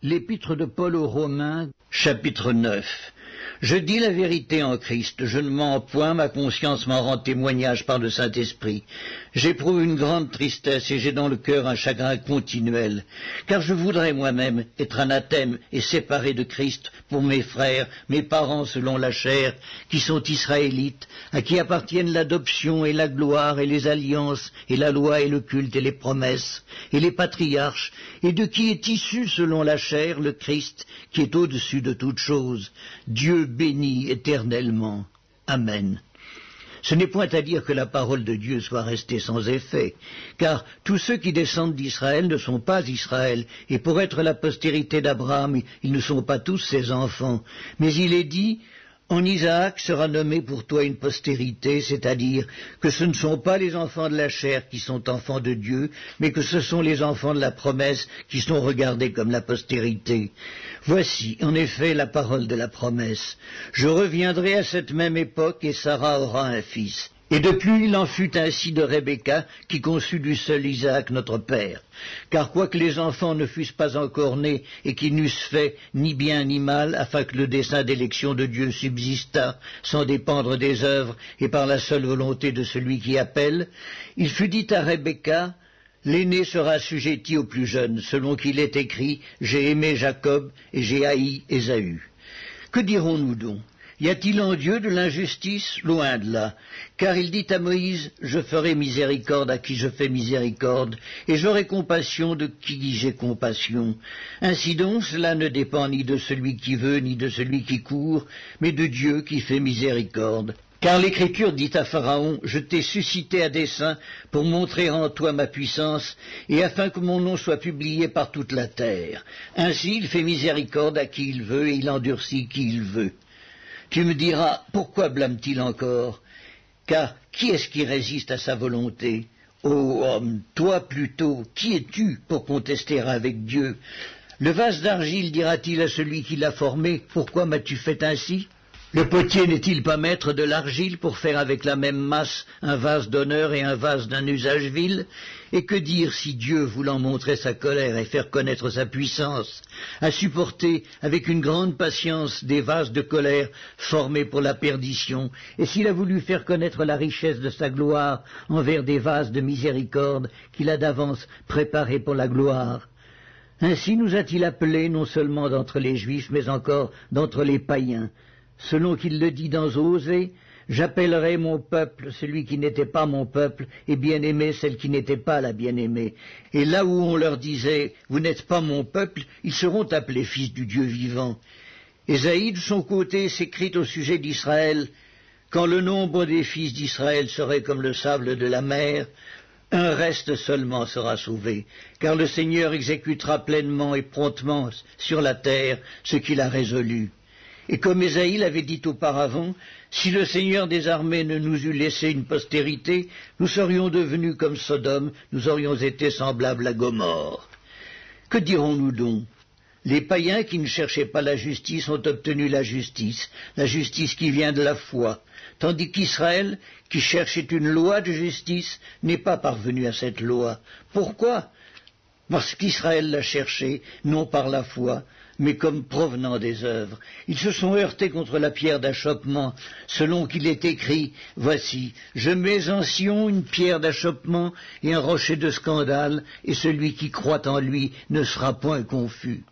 L'épître de Paul aux Romains, chapitre 9. Je dis la vérité en Christ, je ne mens point, ma conscience m'en rend témoignage par le Saint-Esprit. J'éprouve une grande tristesse et j'ai dans le cœur un chagrin continuel, car je voudrais moi-même être anathème et séparé de Christ pour mes frères, mes parents selon la chair, qui sont israélites, à qui appartiennent l'adoption et la gloire et les alliances et la loi et le culte et les promesses et les patriarches, et de qui est issu selon la chair le Christ, qui est au-dessus de toutes choses, Dieu béni éternellement. Amen. Ce n'est point à dire que la parole de Dieu soit restée sans effet, car tous ceux qui descendent d'Israël ne sont pas Israël, et pour être la postérité d'Abraham, ils ne sont pas tous ses enfants. Mais il est dit, en Isaac sera nommé pour toi une postérité, c'est-à-dire que ce ne sont pas les enfants de la chair qui sont enfants de Dieu, mais que ce sont les enfants de la promesse qui sont regardés comme la postérité. Voici, en effet, la parole de la promesse. Je reviendrai à cette même époque et Sarah aura un fils. Et depuis il en fut ainsi de Rebecca, qui conçut du seul Isaac notre père. Car quoique les enfants ne fussent pas encore nés, et qu'ils n'eussent fait ni bien ni mal, afin que le dessein d'élection de Dieu subsistât, sans dépendre des œuvres, et par la seule volonté de celui qui appelle, il fut dit à Rebecca, l'aîné sera assujetti au plus jeune, selon qu'il est écrit, j'ai aimé Jacob, et j'ai haï Ésaü. Que dirons-nous donc? Y a-t-il en Dieu de l'injustice? Loin de là. Car il dit à Moïse, je ferai miséricorde à qui je fais miséricorde, et j'aurai compassion de qui j'ai compassion. Ainsi donc, cela ne dépend ni de celui qui veut, ni de celui qui court, mais de Dieu qui fait miséricorde. Car l'Écriture dit à Pharaon, je t'ai suscité à dessein pour montrer en toi ma puissance, et afin que mon nom soit publié par toute la terre. Ainsi il fait miséricorde à qui il veut, et il endurcit qui il veut. Tu me diras, pourquoi blâme-t-il encore? Car qui est-ce qui résiste à sa volonté? Ô homme, toi plutôt, qui es-tu pour contester avec Dieu? Le vase d'argile dira-t-il à celui qui l'a formé, pourquoi m'as-tu fait ainsi? Le potier n'est-il pas maître de l'argile pour faire avec la même masse un vase d'honneur et un vase d'un usage vil? Et que dire si Dieu, voulant montrer sa colère et faire connaître sa puissance, a supporté avec une grande patience des vases de colère formés pour la perdition, et s'il a voulu faire connaître la richesse de sa gloire envers des vases de miséricorde qu'il a d'avance préparés pour la gloire? Ainsi nous a-t-il appelés non seulement d'entre les Juifs, mais encore d'entre les païens, selon qu'il le dit dans Osée, j'appellerai mon peuple celui qui n'était pas mon peuple, et bien-aimé celle qui n'était pas la bien-aimée. Et là où on leur disait, vous n'êtes pas mon peuple, ils seront appelés fils du Dieu vivant. Ésaïe, de son côté, s'écrit au sujet d'Israël, quand le nombre des fils d'Israël serait comme le sable de la mer, un reste seulement sera sauvé, car le Seigneur exécutera pleinement et promptement sur la terre ce qu'il a résolu. Et comme Ésaïe l'avait dit auparavant, si le Seigneur des armées ne nous eût laissé une postérité, nous serions devenus comme Sodome, nous aurions été semblables à Gomorrhe. Que dirons-nous donc? Les païens qui ne cherchaient pas la justice ont obtenu la justice qui vient de la foi, tandis qu'Israël, qui cherchait une loi de justice, n'est pas parvenu à cette loi. Pourquoi? Parce qu'Israël l'a cherché, non par la foi, mais comme provenant des œuvres. Ils se sont heurtés contre la pierre d'achoppement, selon qu'il est écrit, voici, je mets en Sion une pierre d'achoppement et un rocher de scandale, et celui qui croit en lui ne sera point confus.